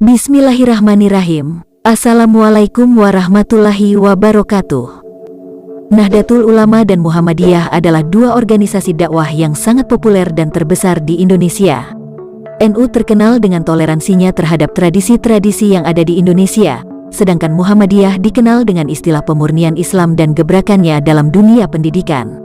Bismillahirrahmanirrahim. Assalamualaikum warahmatullahi wabarakatuh. Nahdlatul Ulama dan Muhammadiyah adalah dua organisasi dakwah yang sangat populer dan terbesar di Indonesia. NU terkenal dengan toleransinya terhadap tradisi-tradisi yang ada di Indonesia, sedangkan Muhammadiyah dikenal dengan istilah pemurnian Islam dan gebrakannya dalam dunia pendidikan.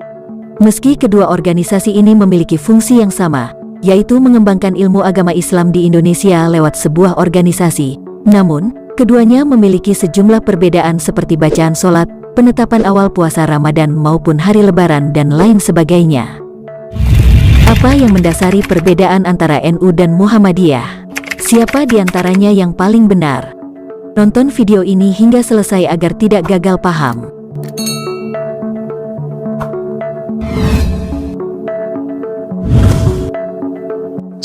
Meski kedua organisasi ini memiliki fungsi yang sama, yaitu mengembangkan ilmu agama Islam di Indonesia lewat sebuah organisasi, namun, keduanya memiliki sejumlah perbedaan seperti bacaan sholat, penetapan awal puasa Ramadan maupun hari Lebaran dan lain sebagainya. Apa yang mendasari perbedaan antara NU dan Muhammadiyah? Siapa di antaranya yang paling benar? Nonton video ini hingga selesai agar tidak gagal paham.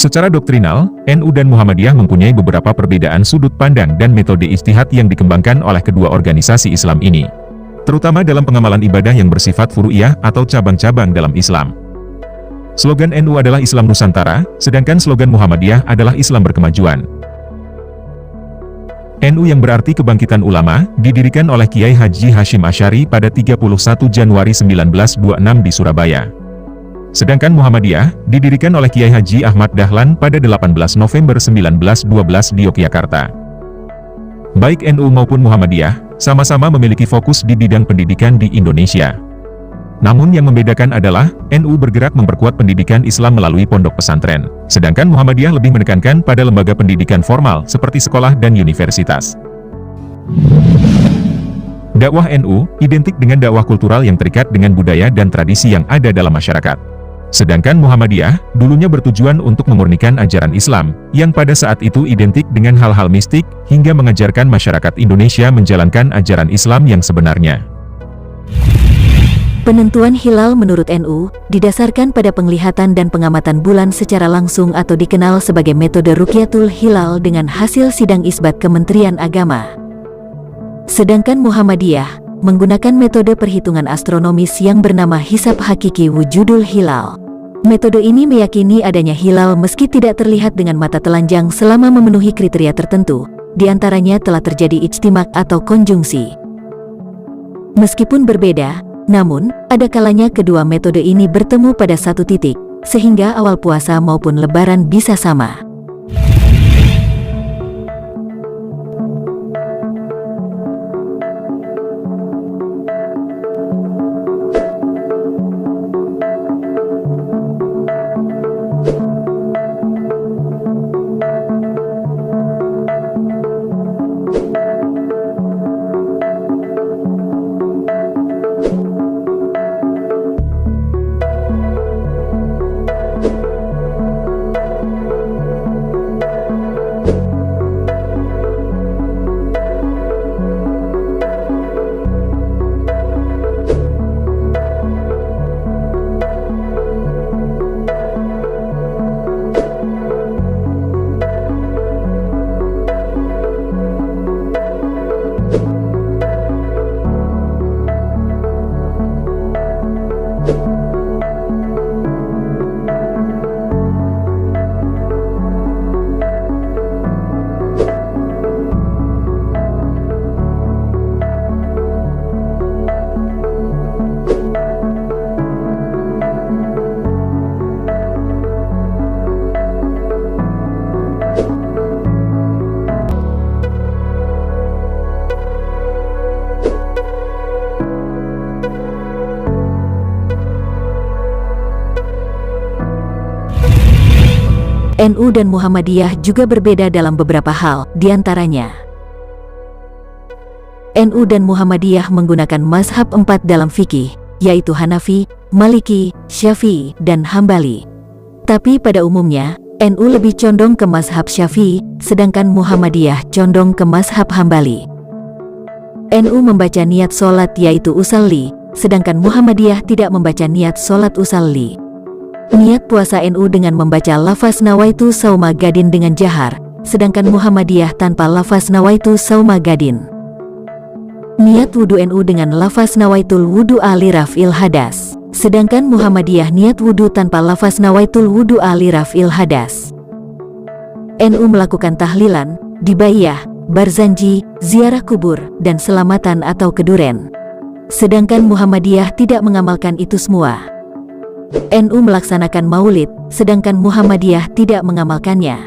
Secara doktrinal, NU dan Muhammadiyah mempunyai beberapa perbedaan sudut pandang dan metode ijtihad yang dikembangkan oleh kedua organisasi Islam ini, terutama dalam pengamalan ibadah yang bersifat furu'iyah atau cabang-cabang dalam Islam. Slogan NU adalah Islam Nusantara, sedangkan slogan Muhammadiyah adalah Islam Berkemajuan. NU yang berarti Kebangkitan Ulama, didirikan oleh Kiai Haji Hashim Asy'ari pada 31 Januari 1926 di Surabaya. Sedangkan Muhammadiyah, didirikan oleh Kiai Haji Ahmad Dahlan pada 18 November 1912 di Yogyakarta. Baik NU maupun Muhammadiyah, sama-sama memiliki fokus di bidang pendidikan di Indonesia. Namun yang membedakan adalah, NU bergerak memperkuat pendidikan Islam melalui pondok pesantren, sedangkan Muhammadiyah lebih menekankan pada lembaga pendidikan formal seperti sekolah dan universitas. Dakwah NU identik dengan dakwah kultural yang terikat dengan budaya dan tradisi yang ada dalam masyarakat. Sedangkan Muhammadiyah, dulunya bertujuan untuk memurnikan ajaran Islam, yang pada saat itu identik dengan hal-hal mistik, hingga mengajarkan masyarakat Indonesia menjalankan ajaran Islam yang sebenarnya. Penentuan hilal menurut NU, didasarkan pada penglihatan dan pengamatan bulan secara langsung atau dikenal sebagai metode Ruqyatul Hilal dengan hasil sidang isbat Kementerian Agama. Sedangkan Muhammadiyah, menggunakan metode perhitungan astronomis yang bernama Hisab Hakiki Wujudul Hilal. Metode ini meyakini adanya hilal meski tidak terlihat dengan mata telanjang selama memenuhi kriteria tertentu, diantaranya telah terjadi ijtimak atau konjungsi. Meskipun berbeda, namun, ada kalanya kedua metode ini bertemu pada satu titik, sehingga awal puasa maupun Lebaran bisa sama. NU dan Muhammadiyah juga berbeda dalam beberapa hal, diantaranya NU dan Muhammadiyah menggunakan mazhab 4 dalam fikih, yaitu Hanafi, Maliki, Syafi'i, dan Hambali. Tapi pada umumnya, NU lebih condong ke mazhab Syafi'i, sedangkan Muhammadiyah condong ke mazhab Hambali. NU membaca niat sholat yaitu usalli, sedangkan Muhammadiyah tidak membaca niat sholat usalli. Niat puasa NU dengan membaca lafaz nawaitu sauma gadin dengan jahar, sedangkan Muhammadiyah tanpa lafaz nawaitu sauma gadin. Niat wudu NU dengan lafaz nawaitul wudu'a li raf'il hadas, sedangkan Muhammadiyah niat wudu tanpa lafaz nawaitul wudu'a li raf'il hadas. NU melakukan tahlilan, dibaiyah, barzanji, ziarah kubur, dan selamatan atau keduren. Sedangkan Muhammadiyah tidak mengamalkan itu semua. NU melaksanakan maulid, sedangkan Muhammadiyah tidak mengamalkannya.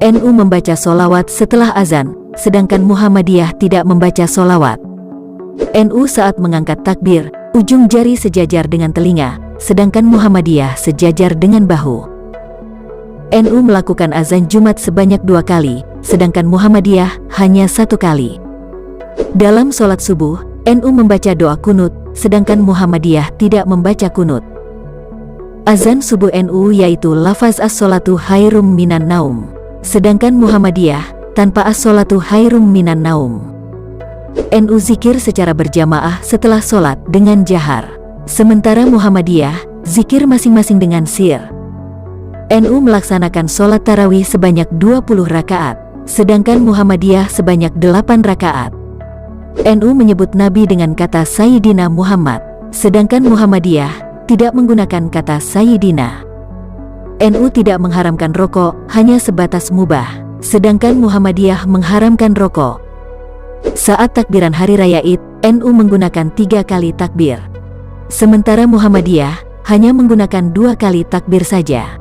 NU membaca solawat setelah azan, sedangkan Muhammadiyah tidak membaca solawat. NU saat mengangkat takbir, ujung jari sejajar dengan telinga, sedangkan Muhammadiyah sejajar dengan bahu. NU melakukan azan Jumat sebanyak 2 kali, sedangkan Muhammadiyah hanya 1 kali. Dalam sholat subuh, NU membaca doa kunut, sedangkan Muhammadiyah tidak membaca kunut. Azan subuh NU yaitu lafaz as-sholatu khairum minan naum, sedangkan Muhammadiyah tanpa as-sholatu khairum minan naum. NU zikir secara berjamaah setelah sholat dengan jahar, sementara Muhammadiyah zikir masing-masing dengan sir. NU melaksanakan sholat tarawih sebanyak 20 rakaat, sedangkan Muhammadiyah sebanyak 8 rakaat. NU menyebut Nabi dengan kata Sayyidina Muhammad, sedangkan Muhammadiyah tidak menggunakan kata Sayyidina. NU tidak mengharamkan rokok, hanya sebatas mubah, sedangkan Muhammadiyah mengharamkan rokok. Saat takbiran Hari Raya Id, NU menggunakan 3 kali takbir, sementara Muhammadiyah hanya menggunakan 2 kali takbir saja.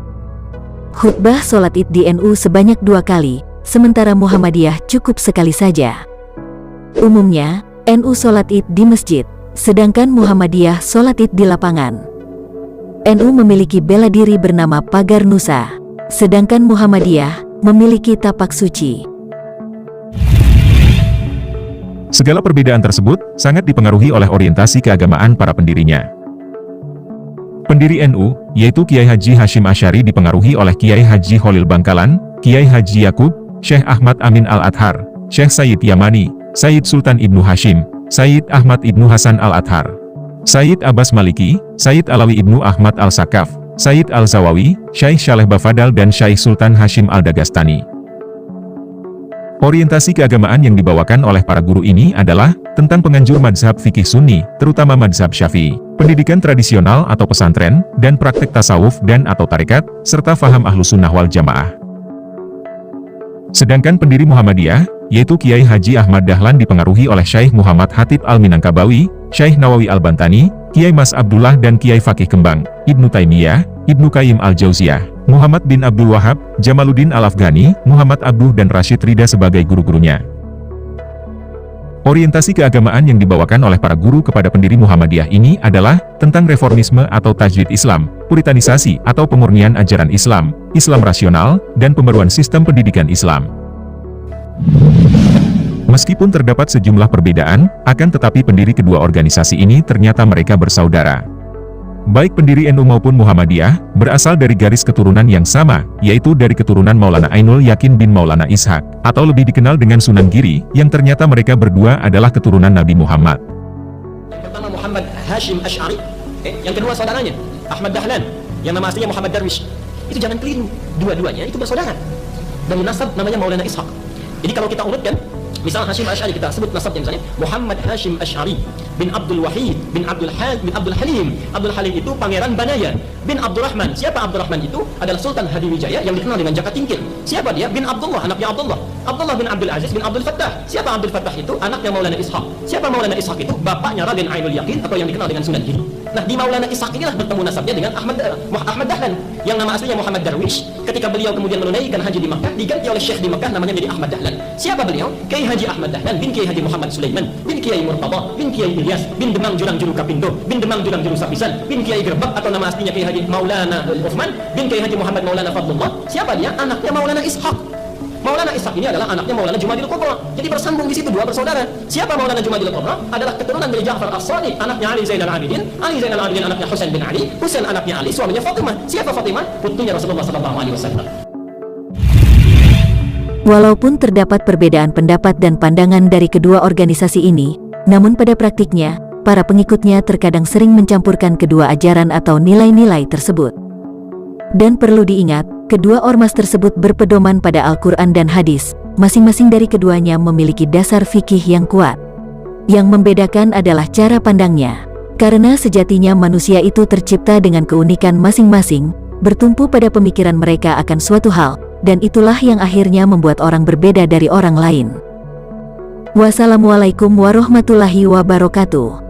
Khutbah sholat Id di NU sebanyak 2 kali, sementara Muhammadiyah cukup sekali saja. Umumnya, NU sholat Id di masjid, sedangkan Muhammadiyah sholat Id di lapangan. NU memiliki bela diri bernama Pagar Nusa, sedangkan Muhammadiyah memiliki tapak suci. Segala perbedaan tersebut sangat dipengaruhi oleh orientasi keagamaan para pendirinya. Pendiri NU, yaitu Kiai Haji Hashim Asy'ari dipengaruhi oleh Kiai Haji Khalil Bangkalan, Kiai Haji Yakub, Syekh Ahmad Amin Al-Adhar, Syekh Sayyid Yamani, Sayyid Sultan Ibnu Hashim, Sayyid Ahmad Ibnu Hasan Al-Adhar, Sayyid Abbas Maliki, Sayyid Alawi Ibnu Ahmad Al-Sakaf, Sayyid Al-Zawawi, Syekh Shaleh Bafadal dan Syekh Sultan Hashim Al-Dagastani. Orientasi keagamaan yang dibawakan oleh para guru ini adalah tentang penganjur mazhab fikih sunni, terutama mazhab syafi'i, pendidikan tradisional atau pesantren, dan praktek tasawuf dan atau tarekat, serta faham Ahlus Sunnah wal Jamaah. Sedangkan pendiri Muhammadiyah, yaitu Kiai Haji Ahmad Dahlan dipengaruhi oleh Syekh Muhammad Hatib Al-Minangkabawi, Syekh Nawawi Al-Bantani, Kiai Mas Abdullah dan Kiai Fakih Kembang, Ibnu Taimiyah, Ibnu Qayyim Al-Jauziyah, Muhammad bin Abdul Wahab, Jamaluddin Al-Afghani, Muhammad Abduh dan Rashid Rida sebagai guru-gurunya. Orientasi keagamaan yang dibawakan oleh para guru kepada pendiri Muhammadiyah ini adalah tentang reformisme atau tajdid Islam, puritanisasi atau pemurnian ajaran Islam, Islam rasional, dan pembaruan sistem pendidikan Islam. Meskipun terdapat sejumlah perbedaan, akan tetapi pendiri kedua organisasi ini ternyata mereka bersaudara. Baik pendiri NU maupun Muhammadiyah, berasal dari garis keturunan yang sama, yaitu dari keturunan Maulana Ainul Yakin bin Maulana Ishaq, atau lebih dikenal dengan Sunan Giri, yang ternyata mereka berdua adalah keturunan Nabi Muhammad. Yang pertama Muhammad Hashim Asy'ari, yang kedua saudaranya, Ahmad Dahlan, yang nama aslinya Muhammad Darwish. Itu jangan keliru, dua-duanya itu bersaudara. Dari nasab namanya Maulana Ishaq. Jadi kalau kita urutkan, misal Hashim Asy'ari kita sebut nasabnya misalnya Muhammad Hashim Asy'ari bin Abdul Wahid bin Abdul Halim. Abdul Halim itu pangeran Banaya bin Abdurrahman. Siapa Abdurrahman itu? Adalah Sultan Hadiwijaya yang dikenal dengan Jaka Tingkir. Siapa dia? Bin Abdullah, anaknya Abdullah. Abdullah bin Abdul Aziz bin Abdul Fattah. Siapa Abdul Fattah itu? Anaknya Maulana Ishaq. Siapa Maulana Ishaq itu? Bapaknya Raden Ainul Yakin atau yang dikenal dengan Sunan Giri. Nah, di Maulana Ishaq inilah bertemu nasabnya dengan Ahmad Dahlan yang nama aslinya Muhammad Darwish. Ketika beliau kemudian menunaikan haji di Makkah, diganti oleh syekh di Makkah namanya menjadi Ahmad Dahlan. Siapa beliau? Kiai Haji Ahmad Dahlan bin Kiai Haji Muhammad Sulaiman bin Kiai Murtada bin Kiai Ilyas bin Demang Jurang Juru Kapindo bin Demang Jurang Juru Sapisan bin Kiai Gerbak atau nama aslinya Kiai Haji Maulana Uthman bin Kiai Haji Muhammad Maulana Fadlullah. Siapa dia? Anaknya Maulana Ishaq. Maulana Ishaq ini adalah anaknya Maulana Jumadil Kubra. Jadi bersambung di situ dua bersaudara. Siapa Maulana Jumadil Kubra? Adalah keturunan dari Ja'far As-Sadiq, anaknya Ali Zainal Abidin. Ali Zainal Abidin anaknya Husain bin Ali. Husain anaknya Ali, suaminya Fatimah. Siapa Fatimah? Putrinya Rasulullah SAW. Walaupun terdapat perbedaan pendapat dan pandangan dari kedua organisasi ini, namun pada praktiknya, para pengikutnya terkadang sering mencampurkan kedua ajaran atau nilai-nilai tersebut. Dan perlu diingat, kedua ormas tersebut berpedoman pada Al-Quran dan hadis, masing-masing dari keduanya memiliki dasar fikih yang kuat. Yang membedakan adalah cara pandangnya. Karena sejatinya manusia itu tercipta dengan keunikan masing-masing, bertumpu pada pemikiran mereka akan suatu hal, dan itulah yang akhirnya membuat orang berbeda dari orang lain. Wassalamualaikum warahmatullahi wabarakatuh.